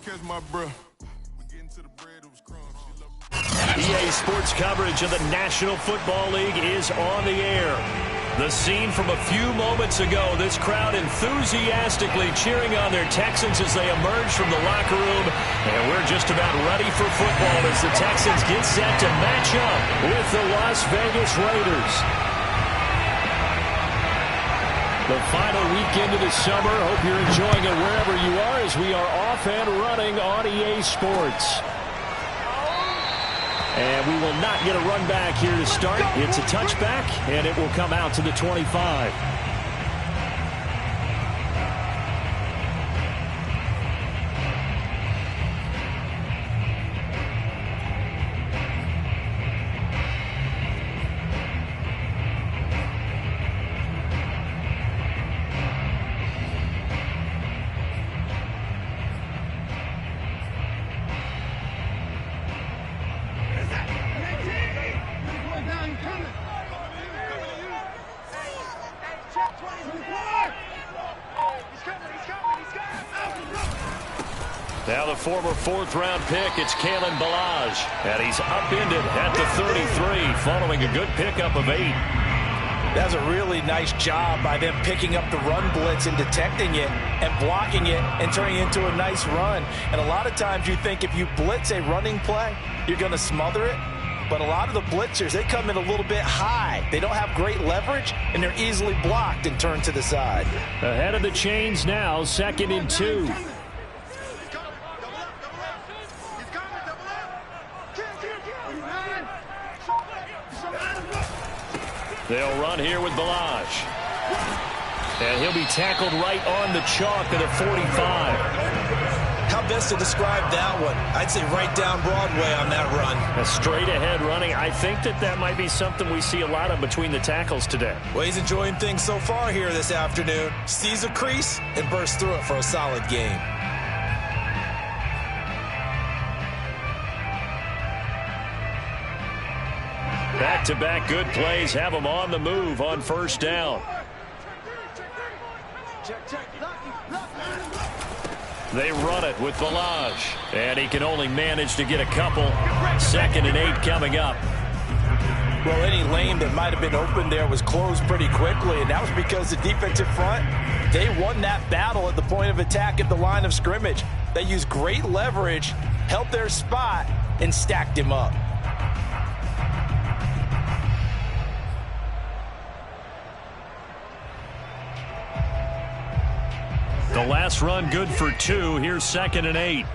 EA Sports coverage of the National Football League is on the air. The scene from a few moments ago, this crowd enthusiastically cheering on their Texans as they emerge from the locker room. And we're just about ready for football as the Texans get set to match up with the Las Vegas Raiders. The final weekend of the summer. Hope you're enjoying it wherever you are as we are off and running on EA Sports. And we will not get a run back here to start. It's a touchback, and it will come out to the 25. Now the former fourth-round pick, it's Kalen Ballage. And he's upended at the 33 following a good pickup of 8. That's a really nice job by them picking up the run blitz and detecting it and blocking it and turning it into a nice run. And a lot of times you think if you blitz a running play, you're going to smother it. But a lot of the blitzers, they come in a little bit high. They don't have great leverage, and they're easily blocked and turned to the side. Ahead of the chains now, 2nd and 2. They'll run here with Ballage. And he'll be tackled right on the chalk at the 45. How best to describe that one? I'd say right down Broadway on that run. A straight-ahead running. I think that might be something we see a lot of between the tackles today. Well, he's enjoying things so far here this afternoon. Sees a crease and bursts through it for a solid game. Back-to-back good plays have them on the move on first down. They run it with Ballage, and he can only manage to get a couple. 2nd and 8 coming up. Well, any lane that might have been open there was closed pretty quickly, and that was because the defensive front, they won that battle at the point of attack at the line of scrimmage. They used great leverage, held their spot, and stacked him up. The last run good for 2. Here's 2nd and 8.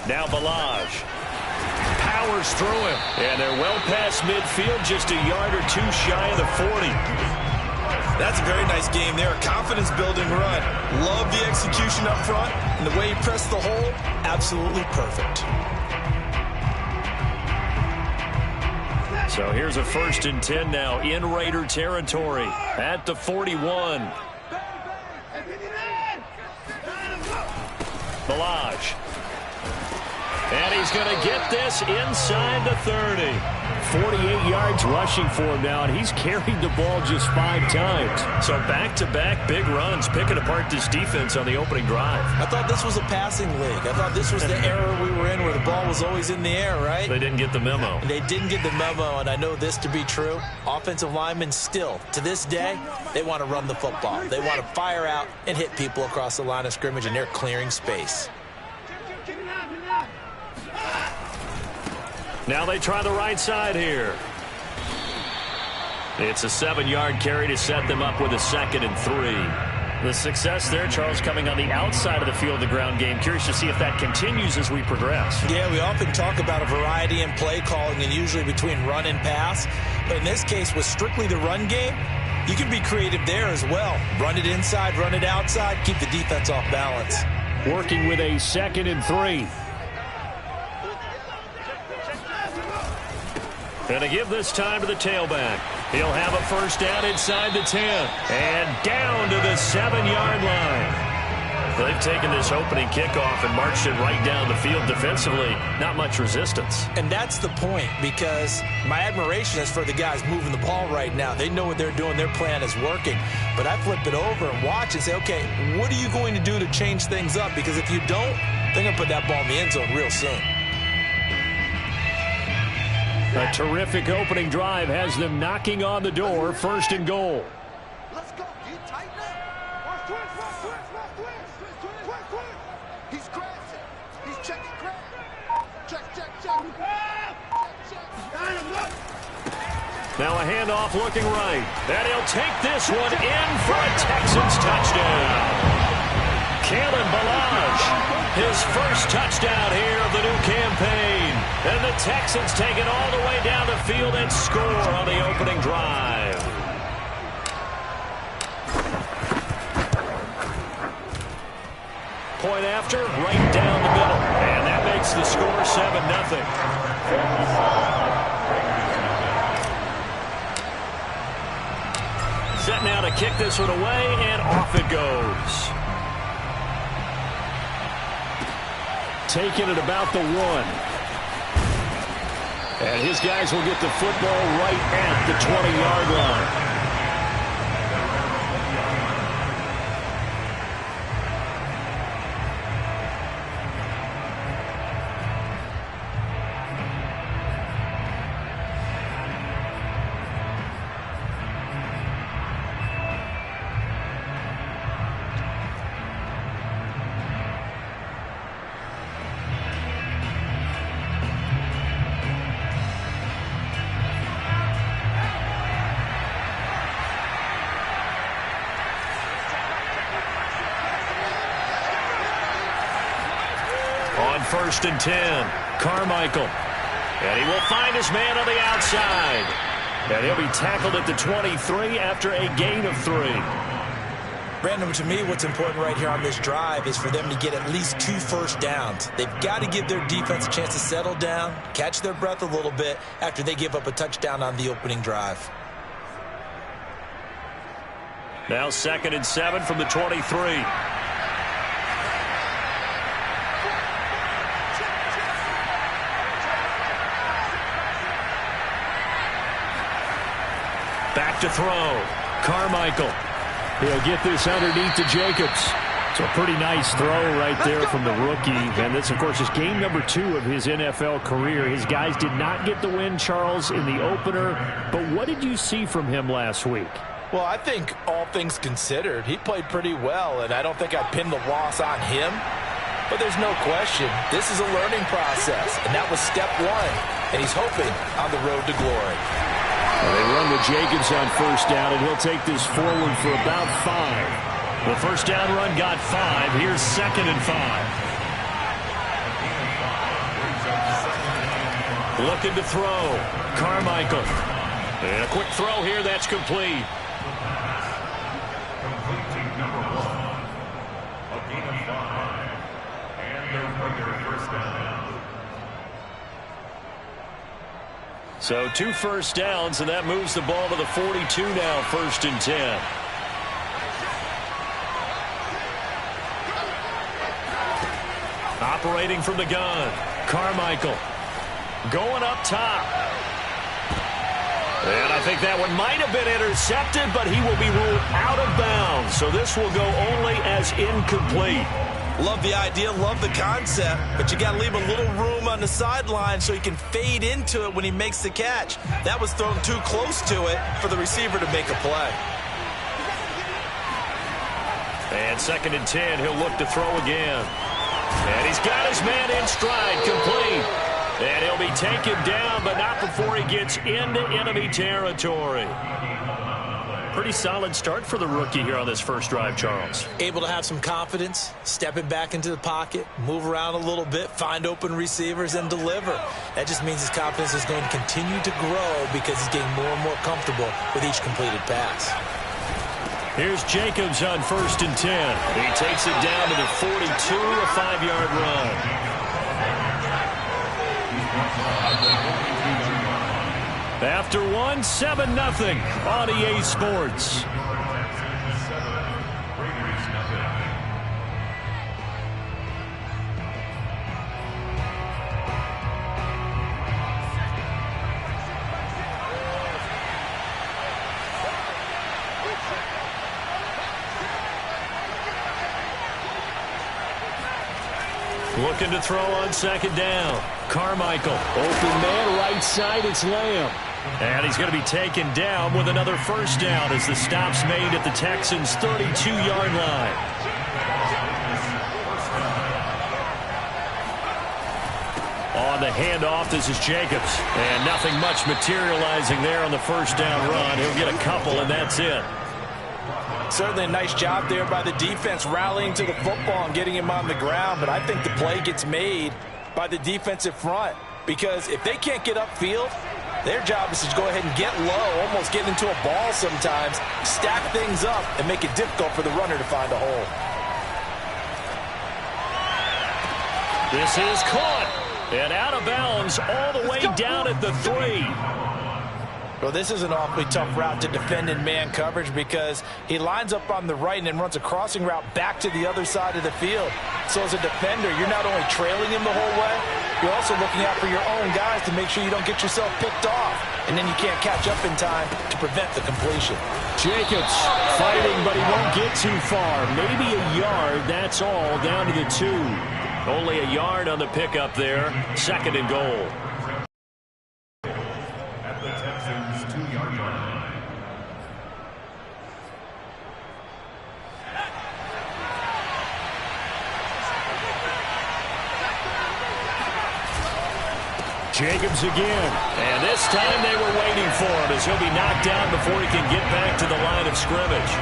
Now Ballage powers through him. And they're well past midfield, just a yard or 2 shy of the 40. That's a very nice game there. A confidence-building run. Love the execution up front. And the way he pressed the hole, absolutely perfect. So here's a 1st and 10 now in Raider territory at the 41. Ballage. And he's going to get this inside the 30. 48 yards rushing for him now, and he's carried the ball just 5 times. So back-to-back big runs, picking apart this defense on the opening drive. I thought this was a passing league. I thought this was the era we were in where the ball was always in the air, right? They didn't get the memo. They didn't get the memo, and I know this to be true. Offensive linemen still, to this day, they want to run the football. They want to fire out and hit people across the line of scrimmage, and they're clearing space. Now they try the right side here. It's a 7-yard carry to set them up with a 2nd and 3. The success there, Charles, coming on the outside of the field, the ground game. Curious to see if that continues as we progress. Yeah, we often talk about a variety in play calling and usually between run and pass. But in this case, with strictly the run game, you can be creative there as well. Run it inside, run it outside, keep the defense off balance. Working with a 2nd and 3. And to give this time to the tailback. He'll have a first down inside the 10. And down to the 7-yard line. They've taken this opening kickoff and marched it right down the field defensively. Not much resistance. And that's the point, because my admiration is for the guys moving the ball right now. They know what they're doing. Their plan is working. But I flip it over and watch and say, okay, what are you going to do to change things up? Because if you don't, they're going to put that ball in the end zone real soon. A terrific opening drive has them knocking on the door, 1st and goal. Let's go. You tighten up. He's crashing. He's checking crash. Check. Now a handoff looking right. And he'll take this one in for a Texans touchdown. Kalen Ballage, his first touchdown here of the new campaign. And the Texans take it all the way down the field and score on the opening drive. Point after, right down the middle. And that makes the score 7-0. Set now to kick this one away, and off it goes. Taking it about the 1. And his guys will get the football right at the 20-yard line. On 1st and 10, Carmichael. And he will find his man on the outside. And he'll be tackled at the 23 after a gain of 3. Brandon, to me, what's important right here on this drive is for them to get at least 2 first downs. They've got to give their defense a chance to settle down, catch their breath a little bit after they give up a touchdown on the opening drive. Now 2nd and 7 from the 23. Back to throw. Carmichael. He'll get this underneath to Jacobs. So a pretty nice throw right there from the rookie. And this, of course, is game number 2 of his NFL career. His guys did not get the win, Charles, in the opener. But what did you see from him last week? Well, I think all things considered, he played pretty well, and I don't think I'd pin the loss on him. But there's no question, this is a learning process, and that was step 1. And he's hoping on the road to glory. Well, they run with Jacobs on 1st down, and he'll take this forward for about 5. The 1st down run got 5. Here's 2nd and 5. Looking to throw. Carmichael. And a quick throw here. That's complete. Completing number 1. A gain of 5. And their regular 1st down. So 2 first downs, and that moves the ball to the 42 now, 1st and 10. Operating from the gun, Carmichael. Going up top. And I think that one might have been intercepted, but he will be ruled out of bounds. So this will go only as incomplete. Love the idea, love the concept, but you got to leave a little room on the sideline so he can fade into it when he makes the catch. That was thrown too close to it for the receiver to make a play. And 2nd and 10, he'll look to throw again. And he's got his man in stride, complete. And he'll be taken down, but not before he gets into enemy territory. Pretty solid start for the rookie here on this first drive, Charles. Able to have some confidence, stepping back into the pocket, move around a little bit, find open receivers, and deliver. That just means his confidence is going to continue to grow because he's getting more and more comfortable with each completed pass. Here's Jacobs on 1st and 10. He takes it down to the 42, a 5-yard run. After 1, 7-0 on EA Sports. Looking to throw on second down. Carmichael, open man, right side, it's Lamb. And he's going to be taken down with another first down as the stop's made at the Texans' 32-yard line. On the handoff, this is Jacobs. And nothing much materializing there on the first down run. He'll get a couple, and that's it. Certainly a nice job there by the defense rallying to the football and getting him on the ground. But I think the play gets made by the defensive front, because if they can't get upfield, their job is to go ahead and get low, almost get into a ball sometimes, stack things up, and make it difficult for the runner to find a hole. This is caught and out of bounds all the way down at the 3. Well, this is an awfully tough route to defend in man coverage, because he lines up on the right and then runs a crossing route back to the other side of the field. So as a defender, you're not only trailing him the whole way, you're also looking out for your own guys to make sure you don't get yourself picked off. And then you can't catch up in time to prevent the completion. Jacobs fighting, but he won't get too far. Maybe a yard, that's all, down to the 2. Only a yard on the pickup there. Second and goal. At the Texans' 2-yard line. Jacobs again. And this time they were waiting for him, as he'll be knocked down before he can get back to the line of scrimmage.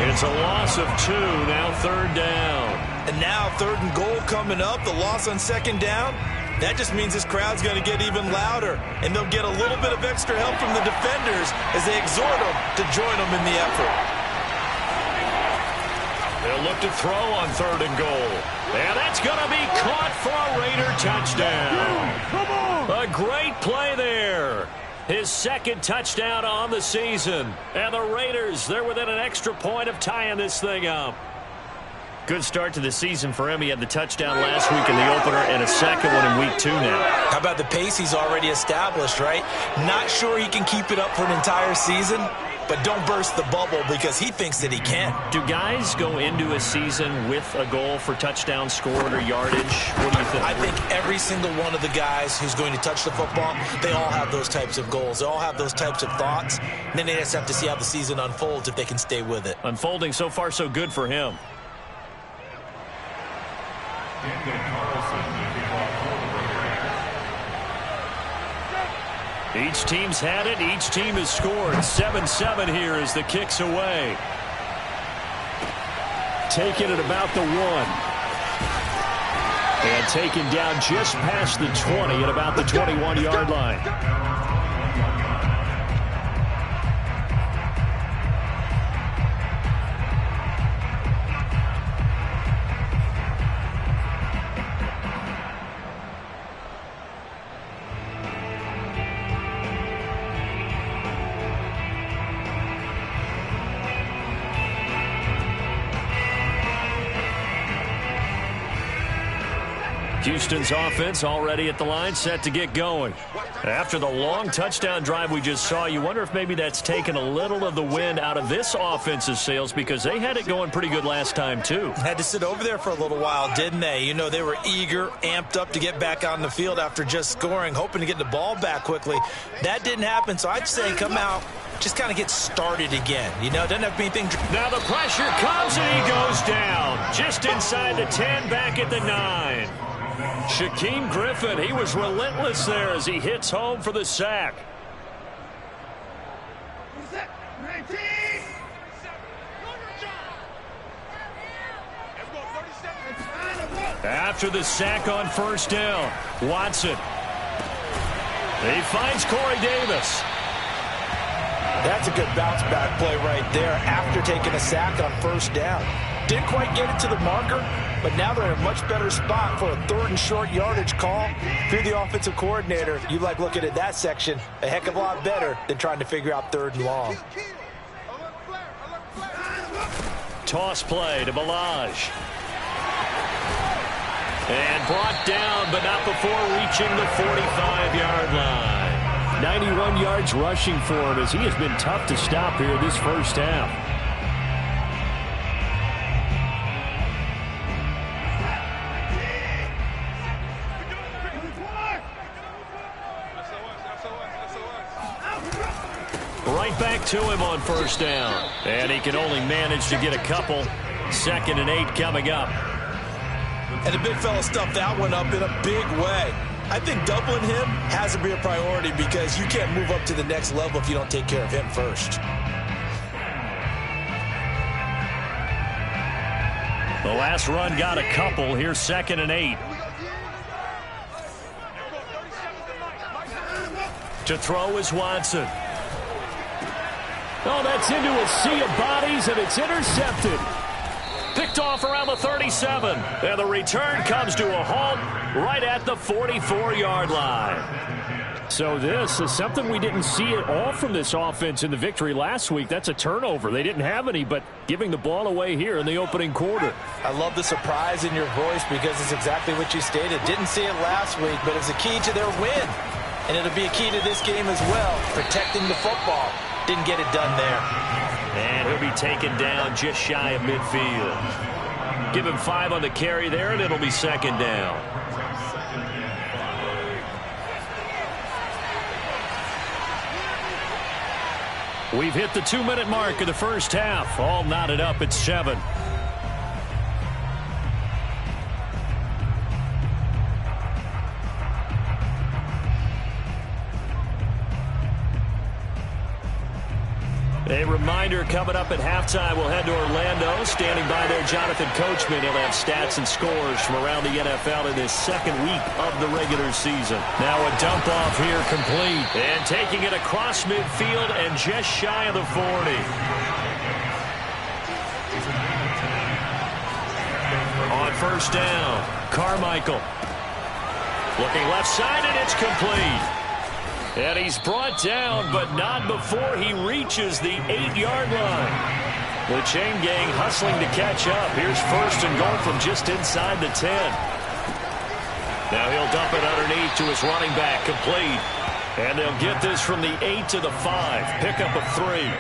It's a loss of 2, now third down. And now third and goal coming up, the loss on second down. That just means this crowd's going to get even louder, and they'll get a little bit of extra help from the defenders as they exhort them to join them in the effort. They'll look to throw on third and goal. And that's going to be caught for a Raider touchdown. A great play there. His second touchdown on the season. And the Raiders, they're within an extra point of tying this thing up. Good start to the season for him. He had the touchdown last week in the opener and a second one in week 2 now. How about the pace he's already established, right? Not sure he can keep it up for an entire season, but don't burst the bubble, because he thinks that he can. Do guys go into a season with a goal for touchdown scored or yardage? What do you think? I think every single one of the guys who's going to touch the football, they all have those types of goals. They all have those types of thoughts. And then they just have to see how the season unfolds if they can stay with it. Unfolding so far so good for him. Each team's had it. Each team has scored. 7-7 here as the kick's away. Taken at about the 1. And taken down just past the 20 at about the 21-yard line. Houston's offense already at the line, set to get going. After the long touchdown drive we just saw, you wonder if maybe that's taken a little of the wind out of this offense's sails, because they had it going pretty good last time too. Had to sit over there for a little while, didn't they? You know, they were eager, amped up to get back on the field after just scoring, hoping to get the ball back quickly. That didn't happen, so I'd say come out, just kind of get started again. You know, doesn't have to be anything. Now the pressure comes and he goes down. Just inside the 10, back at the 9. Shaquem Griffin, he was relentless there as he hits home for the sack. After the sack on first down, Watson. He finds Corey Davis. That's a good bounce back play right there after taking a sack on first down. Didn't quite get it to the marker, but now they're in a much better spot for a third and short yardage call. If you're the offensive coordinator, you like looking at that section a heck of a lot better than trying to figure out third and long. Toss play to Balaj. And brought down, but not before reaching the 45-yard line. 91 yards rushing for him, as he has been tough to stop here this first half. right back to him on first down. And he can only manage to get a couple. 2nd and 8 coming up. And the big fella stuffed that one up in a big way. I think doubling him has to be a priority because you can't move up to the next level if you don't take care of him first. The last run got a couple. Here's 2nd and 8. To throw is Watson. Oh, that's into a sea of bodies, and it's intercepted. Picked off around the 37. And the return comes to a halt right at the 44-yard line. So this is something we didn't see at all from this offense in the victory last week. That's a turnover. They didn't have any, but giving the ball away here in the opening quarter. I love the surprise in your voice because it's exactly what you stated. Didn't see it last week, but it's a key to their win. And it'll be a key to this game as well, protecting the football. Didn't get it done there. And he'll be taken down just shy of midfield. Give him 5 on the carry there, and it'll be 2nd down. We've hit the 2-minute mark of the first half. All knotted up at 7. A reminder coming up at halftime, we'll head to Orlando. Standing by there, Jonathan Coachman. He'll have stats and scores from around the NFL in this 2nd week of the regular season. Now a dump off here complete. And taking it across midfield and just shy of the 40. On first down, Carmichael. Looking left side, and it's complete. And he's brought down, but not before he reaches the 8-yard line. The chain gang hustling to catch up. Here's 1st and goal from just inside the 10. Now he'll dump it underneath to his running back, complete. And they'll get this from the 8 to the 5. Pickup of 3.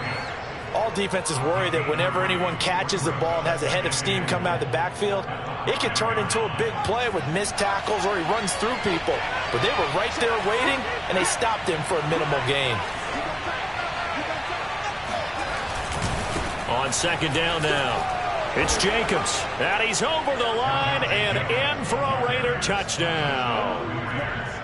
All defenses worry that whenever anyone catches the ball and has a head of steam come out of the backfield, it could turn into a big play with missed tackles or he runs through people. But they were right there waiting, and they stopped him for a minimal gain. On 2nd down now, it's Jacobs. And he's over the line and in for a Raider touchdown.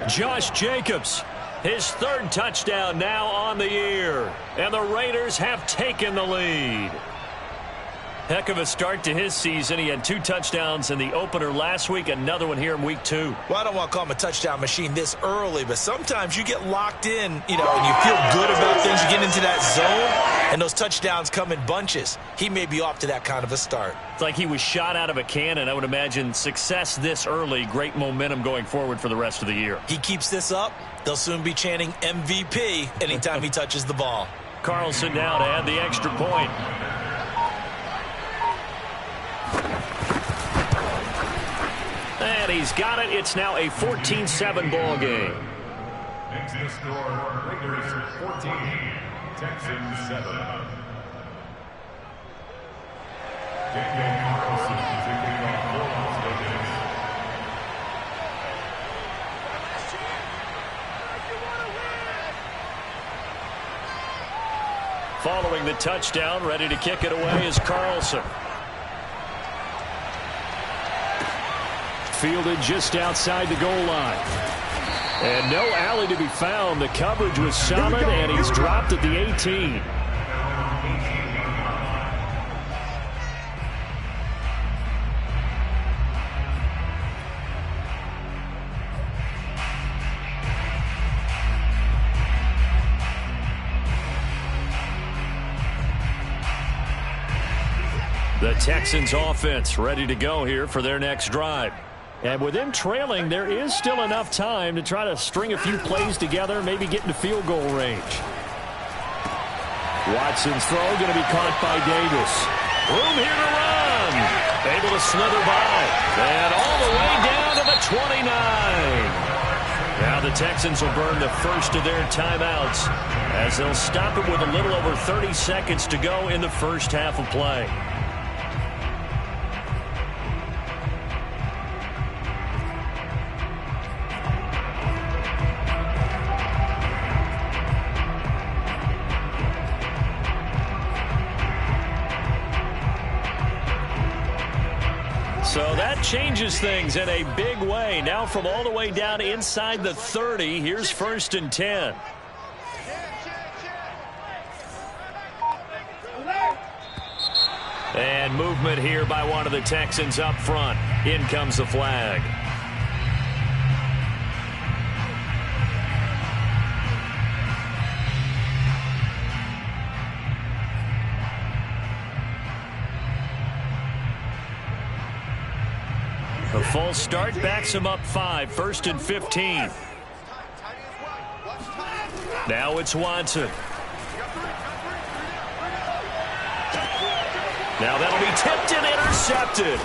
Josh Jacobs, his 3rd touchdown now on the year. And the Raiders have taken the lead. Heck of a start to his season. He had 2 touchdowns in the opener last week, another one here in week 2. Well, I don't want to call him a touchdown machine this early, but sometimes you get locked in, and you feel good about things. You get into that zone, and those touchdowns come in bunches. He may be off to that kind of a start. It's like he was shot out of a cannon. I would imagine success this early, great momentum going forward for the rest of the year. He keeps this up, they'll soon be chanting MVP anytime he touches the ball. Carlson now to add the extra point. And he's got it. It's now a 14-7 ball game. Next to score, Raiders 14, Texans 7. Daniel Carlson taking off for Las Vegas. Following the touchdown, ready to kick it away is Carlson. Fielded just outside the goal line. And no alley to be found. The coverage was solid, and he's dropped at the 18. The Texans offense ready to go here for their next drive. And with them trailing, there is still enough time to try to string a few plays together, maybe get into field goal range. Watson's throw going to be caught by Davis. Room here to run. Able to slither by. And all the way down to the 29. Now the Texans will burn the first of their timeouts as they'll stop it with a little over 30 seconds to go in the first half of play. So that changes things in a big way. Now from all the way down inside the 30, here's 1st and 10. And movement here by one of the Texans up front. In comes the flag. The false start backs him up 5, 1st and 15. Now it's Watson. Now that'll be tipped and intercepted.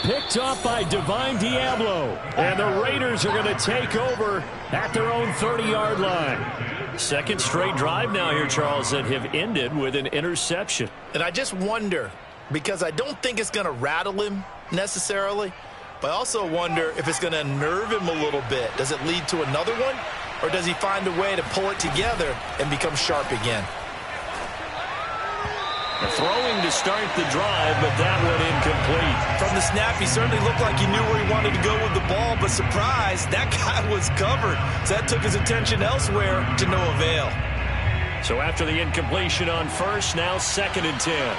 Picked off by Divine Diablo. And the Raiders are going to take over at their own 30-yard line. Second straight drive now here, Charles, that have ended with an interception. And I just wonder, because I don't think it's going to rattle him necessarily, but I also wonder if it's going to nerve him a little bit. Does it lead to another one? Or does he find a way to pull it together and become sharp again? Throwing to start the drive, but that one incomplete. From the snap, he certainly looked like he knew where he wanted to go with the ball, but surprise, that guy was covered. So that took his attention elsewhere to no avail. So after the incompletion on first, now 2nd and 10.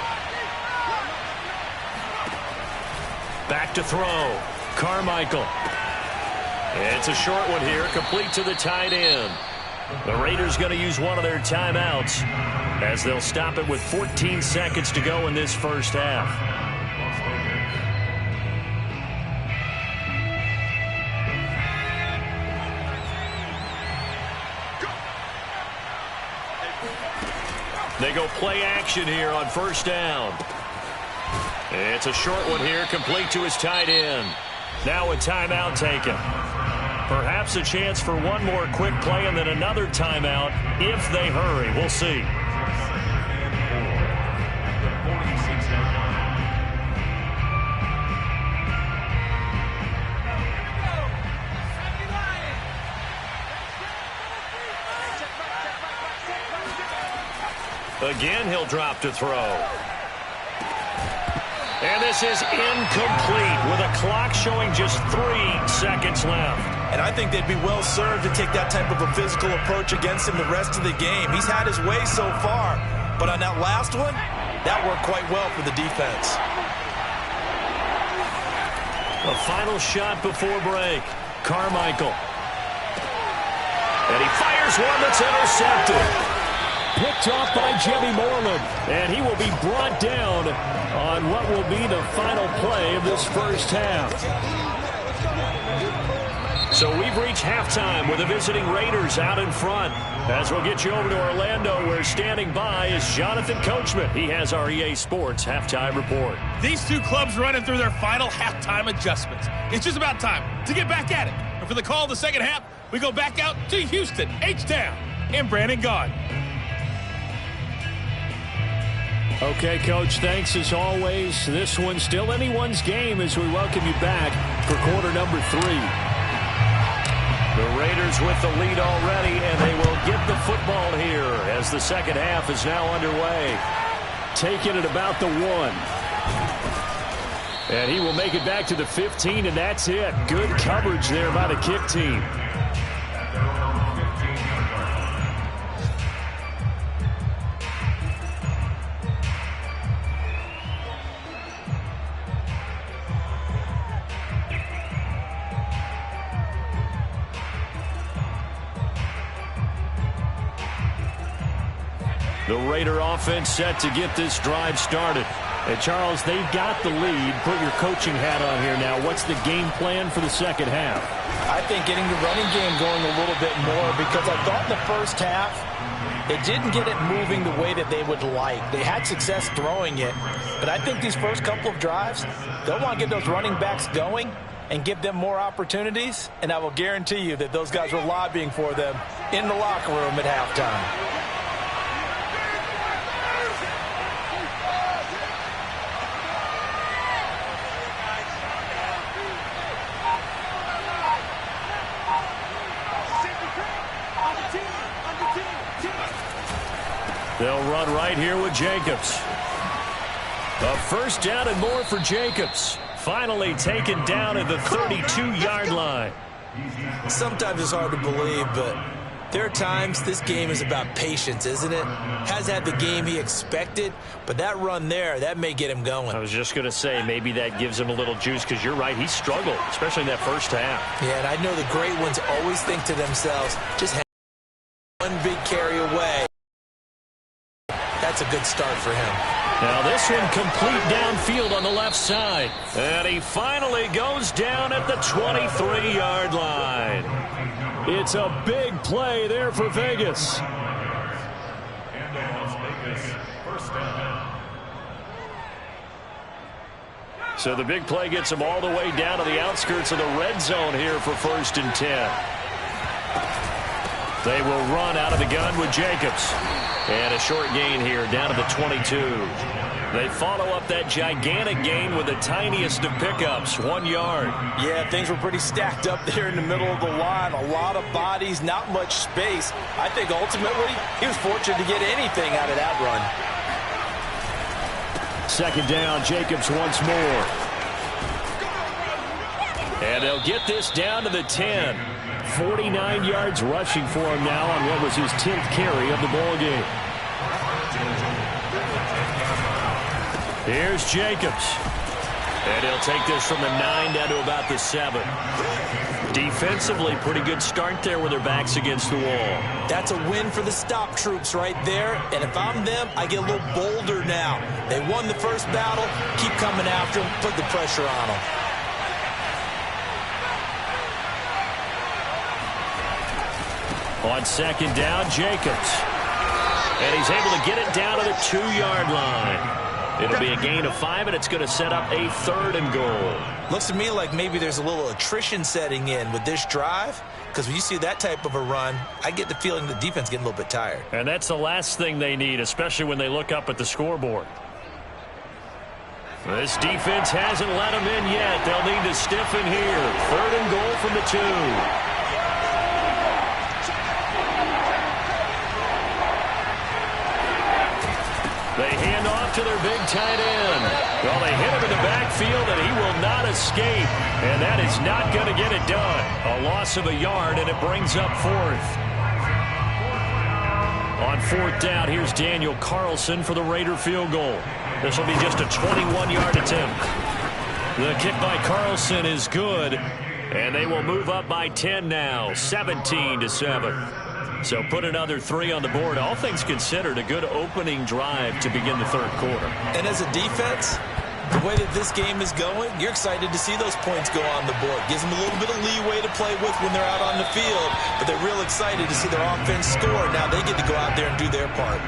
Back to throw. Carmichael. It's a short one here, complete to the tight end. The Raiders going to use one of their timeouts as they'll stop it with 14 seconds to go in this first half. They go play action here on 1st down. It's a short one here, complete to his tight end. Now a timeout taken. Perhaps a chance for one more quick play and then another timeout if they hurry. We'll see. Again, he'll drop to throw. And this is incomplete with a clock showing just 3 seconds left. And I think they'd be well served to take that type of a physical approach against him the rest of the game. He's had his way so far, but on that last one, that worked quite well for the defense. A final shot before break. Carmichael. And he fires one that's intercepted. Picked off by Jimmy Moreland, and he will be brought down on what will be the final play of this first half. So we've reached halftime with the visiting Raiders out in front. As we'll get you over to Orlando, where standing by is Jonathan Coachman. He has our EA Sports halftime report. These two clubs running through their final halftime adjustments. It's just about time to get back at it. And for the call of the second half, we go back out to Houston, H-Town, and Brandon Gaudin. Okay, Coach, thanks as always. This one's still anyone's game as we welcome you back for quarter number 3. The Raiders with the lead already, and they will get the football here as the second half is now underway. Taking it about the 1. And he will make it back to the 15, and that's it. Good coverage there by the kick team. The Raider offense set to get this drive started. And Charles, they've got the lead. Put your coaching hat on here now. What's the game plan for the second half? I think getting the running game going a little bit more, because I thought in the first half they didn't get it moving the way that they would like. They had success throwing it, but I think these first couple of drives, they'll want to get those running backs going and give them more opportunities, and I will guarantee you that those guys were lobbying for them in the locker room at halftime. They'll run right here with Jacobs. A first down and more for Jacobs. Finally taken down at the 32-yard line. Sometimes it's hard to believe, but there are times this game is about patience, isn't it? Has had the game he expected, but that run there, that may get him going. I was just going to say, maybe that gives him a little juice, because you're right, he struggled, especially in that first half. Yeah, and I know the great ones always think to themselves, just have one big carry away. That's a good start for him. Now this one complete downfield on the left side. And he finally goes down at the 23-yard line. It's a big play there for Vegas. And the Las Vegas first down. So the big play gets him all the way down to the outskirts of the red zone here for 1st and 10. They will run out of the gun with Jacobs. And a short gain here down to the 22. They follow up that gigantic gain with the tiniest of pickups, 1 yard. Yeah, things were pretty stacked up there in the middle of the line. A lot of bodies, not much space. I think ultimately he was fortunate to get anything out of that run. 2nd down, Jacobs once more. And they'll get this down to the 10. 49 yards rushing for him now on what was his 10th carry of the ball game. Here's Jacobs. And he'll take this from the 9 down to about the 7. Defensively, pretty good start there with their backs against the wall. That's a win for the stop troops right there. And if I'm them, I get a little bolder now. They won the first battle. Keep coming after them. Put the pressure on them. On 2nd down, Jacobs. And he's able to get it down to the 2-yard line. It'll be a gain of 5, and it's going to set up a 3rd and goal. Looks to me like maybe there's a little attrition setting in with this drive, because when you see that type of a run, I get the feeling the defense getting a little bit tired. And that's the last thing they need, especially when they look up at the scoreboard. This defense hasn't let them in yet. They'll need to stiffen here. 3rd and goal from the 2. They hand off to their big tight end. Well, they hit him in the backfield, and he will not escape. And that is not going to get it done. A loss of a yard, and it brings up 4th. On 4th down, here's Daniel Carlson for the Raider field goal. This will be just a 21-yard attempt. The kick by Carlson is good, and they will move up by 10 now, 17-7. So put another 3 on the board. All things considered, a good opening drive to begin the 3rd quarter. And as a defense, the way that this game is going, you're excited to see those points go on the board. Gives them a little bit of leeway to play with when they're out on the field, but they're real excited to see their offense score. Now they get to go out there and do their part.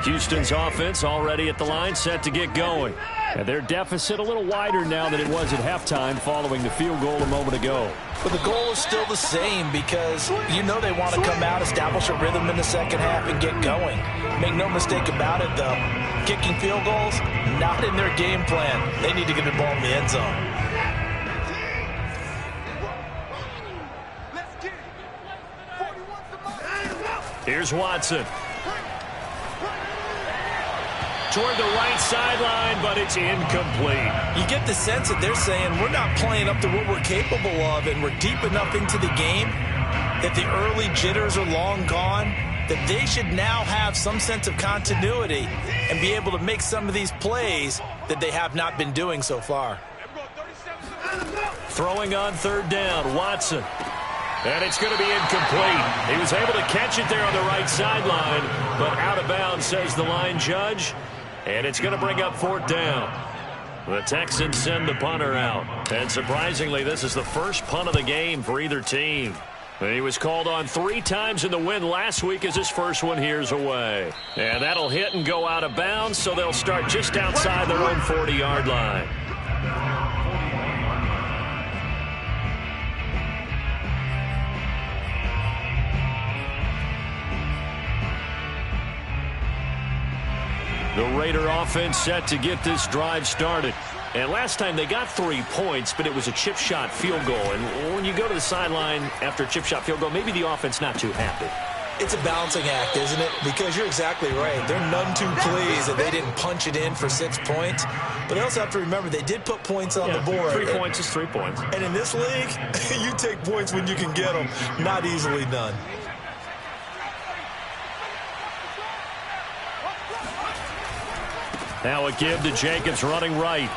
Houston's offense already at the line, set to get going. And their deficit a little wider now than it was at halftime following the field goal a moment ago. But the goal is still the same, because you know they want to come out, establish a rhythm in the second half, and get going. Make no mistake about it, though. Kicking field goals, not in their game plan. They need to get the ball in the end zone. Here's Watson. Toward the right sideline, but it's incomplete. You get the sense that they're saying we're not playing up to what we're capable of, and we're deep enough into the game that the early jitters are long gone, that they should now have some sense of continuity and be able to make some of these plays that they have not been doing so far. Throwing on 3rd down, Watson. And it's going to be incomplete. He was able to catch it there on the right sideline, but out of bounds, says the line judge. And it's going to bring up 4th down. The Texans send the punter out. And surprisingly, this is the first punt of the game for either team. He was called on 3 times in the win last week as his first one here's away. And that'll hit and go out of bounds, so they'll start just outside their own 40-yard line. The Raider offense set to get this drive started. And last time they got 3 points, but it was a chip shot field goal. And when you go to the sideline after a chip shot field goal, maybe the offense not too happy. It's a balancing act, isn't it? Because you're exactly right. They're none too pleased that they didn't punch it in for 6 points. But they also have to remember they did put points on the board. 3 points is 3 points. And in this league, you take points when you can get them. Not easily done. Now a give to Jacobs running right.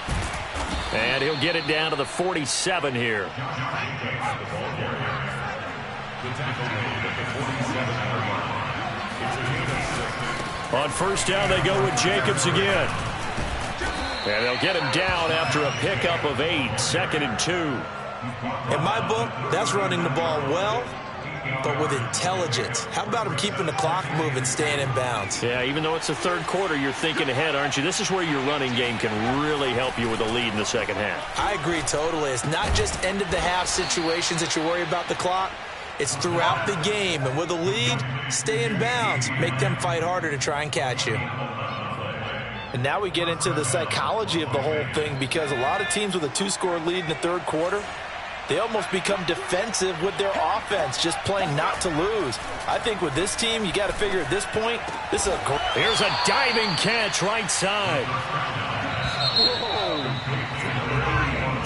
And he'll get it down to the 47 here. On first down, they go with Jacobs again. And they'll get him down after a pickup of 8, 2nd and 2. In my book, that's running the ball well, but with intelligence. How about him keeping the clock moving, staying in bounds? Yeah, even though it's the third quarter, you're thinking ahead, aren't you? This is where your running game can really help you with a lead in the second half. I agree totally. It's not just end-of-the-half situations that you worry about the clock. It's throughout the game. And with a lead, stay in bounds. Make them fight harder to try and catch you. And now we get into the psychology of the whole thing, because a lot of teams with a 2-score lead in the third quarter, they almost become defensive with their offense, just playing not to lose. I think with this team, you got to figure at this point, this is a great... Here's a diving catch right side.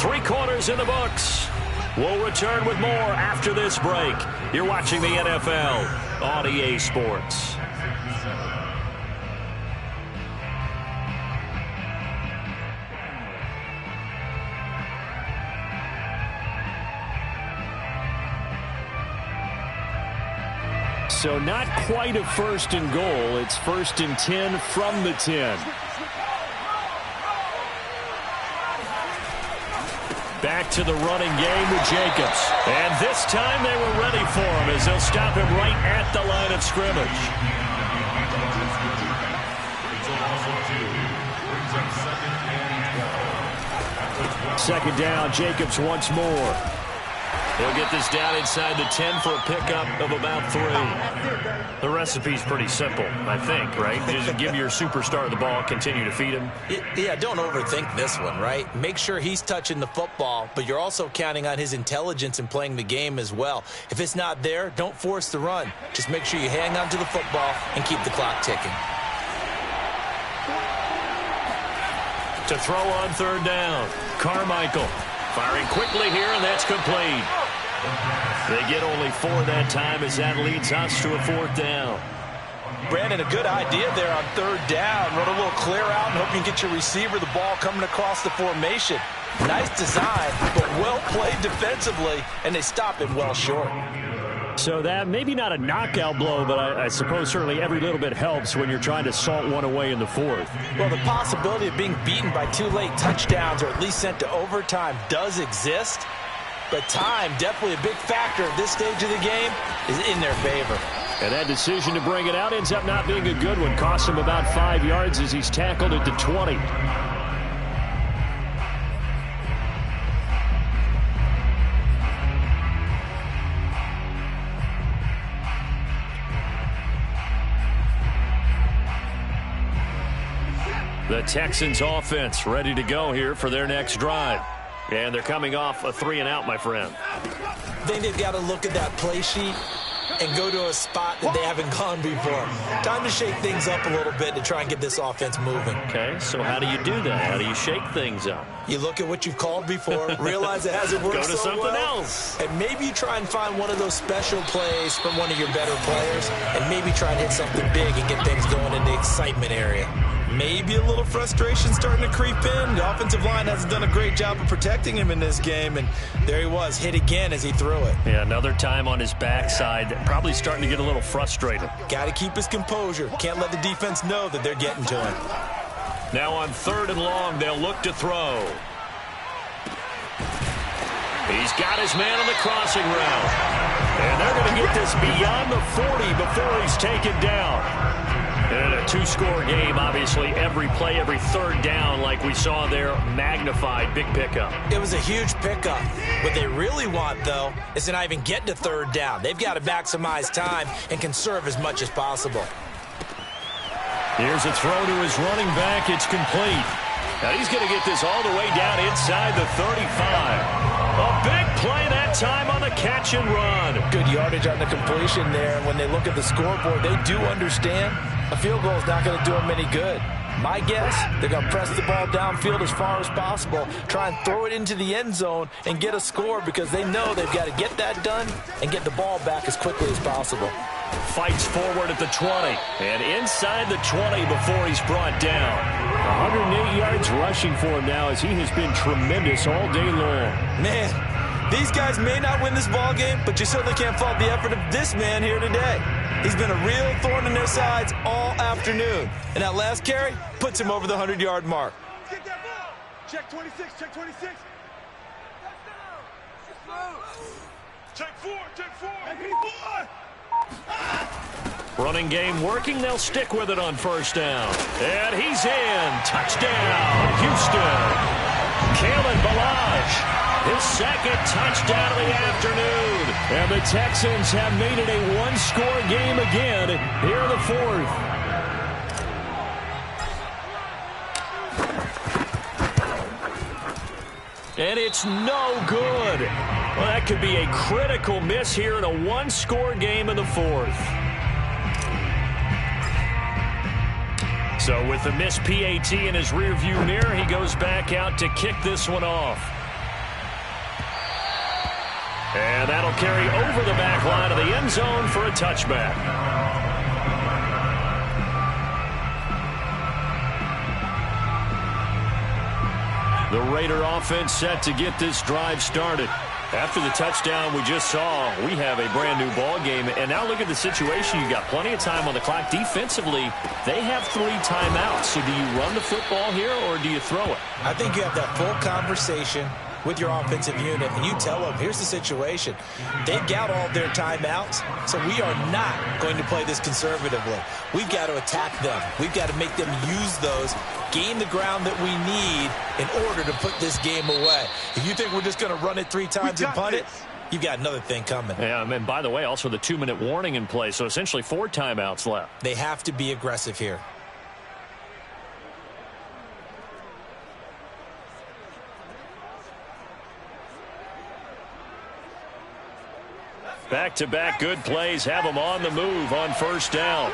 3 quarters in the books. We'll return with more after this break. You're watching the NFL on EA Sports. So not quite a 1st and goal. It's 1st and 10 from the 10. Back to the running game with Jacobs. And this time they were ready for him as they'll stop him right at the line of scrimmage. Second down, Jacobs once more. He'll get this down inside the 10 for a pickup of about 3. The recipe's pretty simple, I think, right? Just give your superstar the ball, continue to feed him. Yeah, don't overthink this one, right? Make sure he's touching the football, but you're also counting on his intelligence in playing the game as well. If it's not there, don't force the run. Just make sure you hang on to the football and keep the clock ticking. To throw on third down, Carmichael firing quickly here, and that's complete. They get only 4 that time as that leads us to a 4th down. Brandon, a good idea there on third down. Run a little clear out and hope you can get your receiver the ball coming across the formation. Nice design, but well played defensively, and they stop him well short. So that maybe not a knockout blow, but I suppose certainly every little bit helps when you're trying to salt one away in the 4th. Well, the possibility of being beaten by 2 late touchdowns or at least sent to overtime does exist, but time, definitely a big factor at this stage of the game, is in their favor. And that decision to bring it out ends up not being a good one. Cost him about 5 yards as he's tackled at the 20. The Texans offense ready to go here for their next drive. And they're coming off a 3-and-out, my friend. I think they've got to look at that play sheet and go to a spot that they haven't gone before. Time to shake things up a little bit to try and get this offense moving. Okay, so how do you do that? How do you shake things up? You look at what you've called before, realize it hasn't worked Go to so something well, else. and maybe you try and find one of those special plays from one of your better players, and maybe try and hit something big and get things going in the excitement area. Maybe a little frustration starting to creep in. The offensive line hasn't done a great job of protecting him in this game, and there he was, hit again as he threw it. Yeah, another time on his backside, probably starting to get a little frustrated. Got to keep his composure. Can't let the defense know that they're getting to him. Now on 3rd and long, they'll look to throw. He's got his man on the crossing route. And they're going to get this beyond the 40 before he's taken down. And a 2-score game, obviously, every play, every 3rd down, like we saw there, magnified, big pickup. It was a huge pickup. What they really want, though, is to not even get to 3rd down. They've got to maximize time and conserve as much as possible. Here's a throw to his running back. It's complete. Now he's going to get this all the way down inside the 35. A big play that time on the catch and run. Good yardage on the completion there. When they look at the scoreboard, they do understand a field goal is not going to do them any good. My guess, they're going to press the ball downfield as far as possible, try and throw it into the end zone and get a score because they know they've got to get that done and get the ball back as quickly as possible. Fights forward at the 20 and inside the 20 before he's brought down. 108 yards rushing for him now as he has been tremendous all day long. Man, these guys may not win this ball game, but you certainly can't fault the effort of this man here today. He's been a real thorn in their sides all afternoon. And that last carry puts him over the 100-yard mark. Get that ball. Check 26, check 26. Check 4, check 4. Running game working. They'll stick with it on first down. And he's in. Touchdown, Houston. Kalen Ballage, his second touchdown of the afternoon. And the Texans have made it a one-score game again here in the fourth. And it's no good. Well, that could be a critical miss here in a one-score game in the fourth. So with the missed PAT in his rearview mirror, he goes back out to kick this one off. And that'll carry over the back line of the end zone for a touchback. The Raider offense set to get this drive started. After the touchdown we just saw, we have a brand new ball game. And now look at the situation. You got plenty of time on the clock. Defensively, they have 3 timeouts. So do you run the football here or do you throw it? I think you have that full conversation with your offensive unit, and you tell them, here's the situation. They've got all their timeouts, so we are not going to play this conservatively. We've got to attack them. We've got to make them use those, gain the ground that we need in order to put this game away. If you think we're just going to run it 3 times and punt it, you've got another thing coming. Yeah, and by the way, also the 2-minute warning in play, so essentially 4 timeouts left. They have to be aggressive here. Back-to-back good plays have them on the move on first down.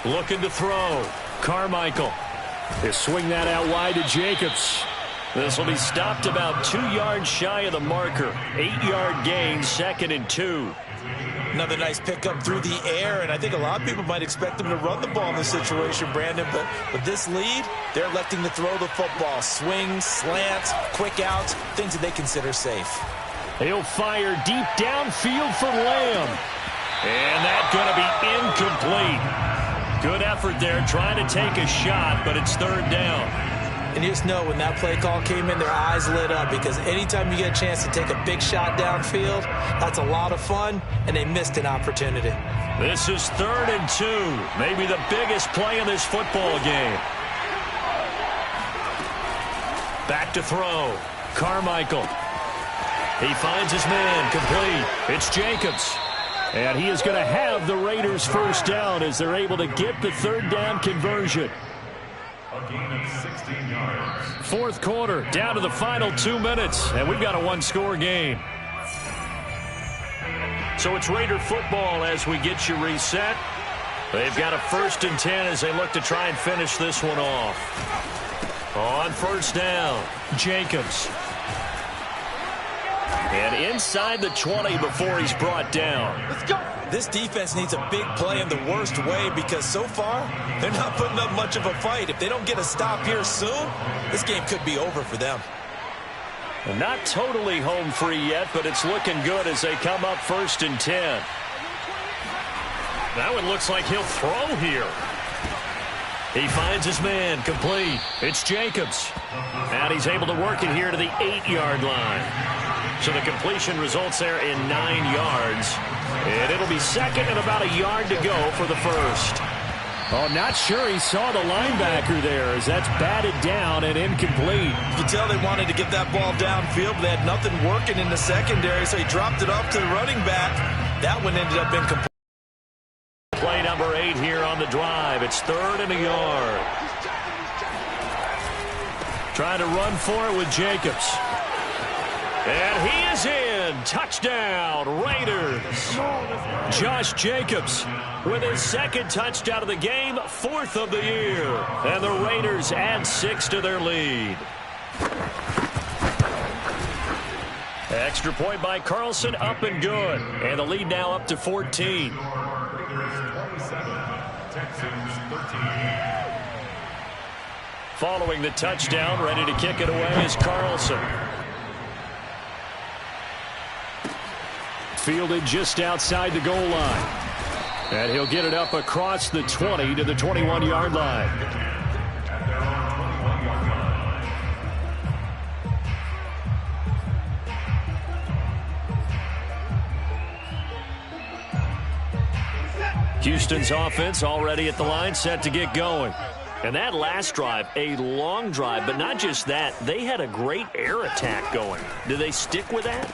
Looking to throw. Carmichael. They swing that out wide to Jacobs. This will be stopped about 2 yards shy of the marker. 8-yard gain, 2nd and 2. Another nice pickup through the air, and I think a lot of people might expect them to run the ball in this situation, Brandon, but with this lead, they're electing to throw the football. Swings, slants, quick outs, things that they consider safe. He'll fire deep downfield for Lamb. And that's going to be incomplete. Good effort there trying to take a shot, but it's 3rd down. And you just know when that play call came in, their eyes lit up because anytime you get a chance to take a big shot downfield, that's a lot of fun, and they missed an opportunity. This is 3rd and 2, maybe the biggest play in this football game. Back to throw. Carmichael. He finds his man, complete. It's Jacobs. And he is going to have the Raiders first down as they're able to get the 3rd down conversion. A gain of 16 yards. 4th quarter, down to the final 2 minutes, and we've got a one-score game. So it's Raider football as we get you reset. They've got a 1st and 10 as they look to try and finish this one off. On first down, Jacobs. And inside the 20 before he's brought down. Let's go. This defense needs a big play in the worst way because so far, they're not putting up much of a fight. If they don't get a stop here soon, this game could be over for them. Not totally home free yet, but it's looking good as they come up 1st and 10. That one looks like he'll throw here. He finds his man, complete. It's Jacobs. And he's able to work it here to the 8-yard line. So the completion results there in 9 yards. And it'll be 2nd and about a yard to go for the 1st. Oh, not sure he saw the linebacker there as that's batted down and incomplete. You can tell they wanted to get that ball downfield, but they had nothing working in the secondary, so he dropped it off to the running back. That one ended up incomplete. Play number 8 on the drive. It's 3rd and a yard. Trying to run for it with Jacobs. And he is in. Touchdown, Raiders. Josh Jacobs with his 2nd touchdown of the game, 4th of the year. And the Raiders add 6 to their lead. Extra point by Carlson, up and good. And the lead now up to 14. Following the touchdown, ready to kick it away is Carlson. Fielded just outside the goal line. And he'll get it up across the 20 to the 21-yard line. Houston's offense already at the line, set to get going. And that last drive, a long drive, but not just that, they had a great air attack going. Do they stick with that?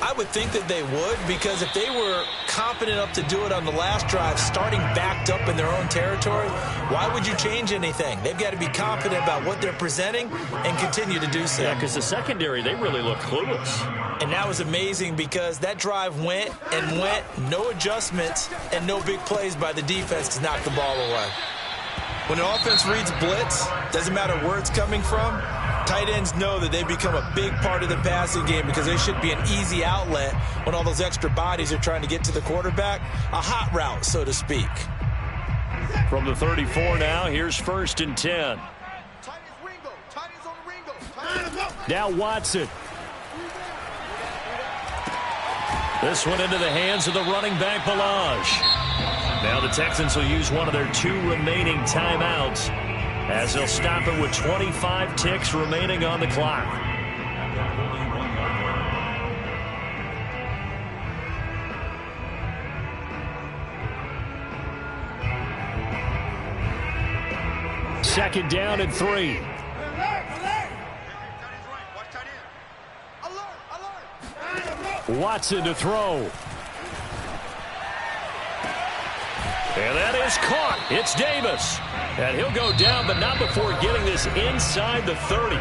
I would think that they would, because if they were confident enough to do it on the last drive, starting backed up in their own territory, why would you change anything? They've got to be confident about what they're presenting and continue to do so. Yeah, because the secondary, they really look clueless. And that was amazing because that drive went and went, no adjustments, and no big plays by the defense to knock the ball away. When an offense reads blitz, doesn't matter where it's coming from, tight ends know that they become a big part of the passing game because they should be an easy outlet when all those extra bodies are trying to get to the quarterback. A hot route, so to speak. From the 34 now, here's 1st and 10. Now Watson. This one into the hands of the running back, Balaj. Now the Texans will use one of their 2 remaining timeouts as they'll stop it with 25 ticks remaining on the clock. Second down and 3. Watson to throw. And that is caught. It's Davis. And he'll go down, but not before getting this inside the 30.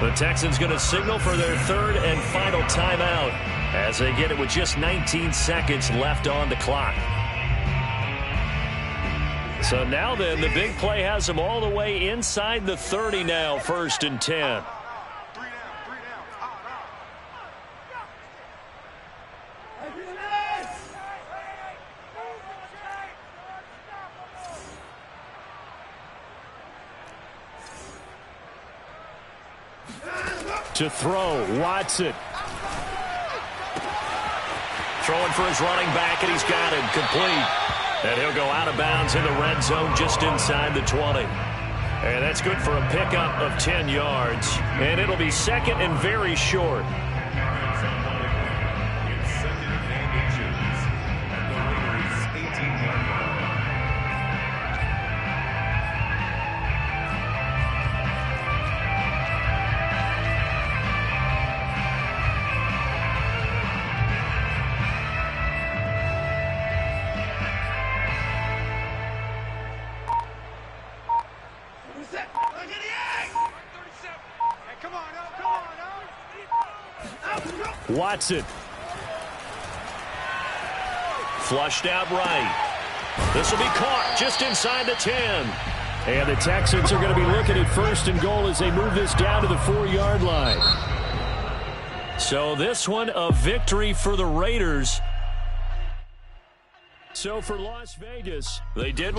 The Texans going to signal for their 3rd and final timeout as they get it with just 19 seconds left on the clock. So now then, the big play has them all the way inside the 30 now, 1st and 10. To throw, Watson. Throwing for his running back, and he's got him complete. And he'll go out of bounds in the red zone just inside the 20. And that's good for a pickup of 10 yards. And it'll be 2nd and very short. Watson. Flushed out right. This will be caught just inside the 10. And the Texans are going to be looking at 1st and goal as they move this down to the 4-yard line. So this one a victory for the Raiders. So for Las Vegas, they did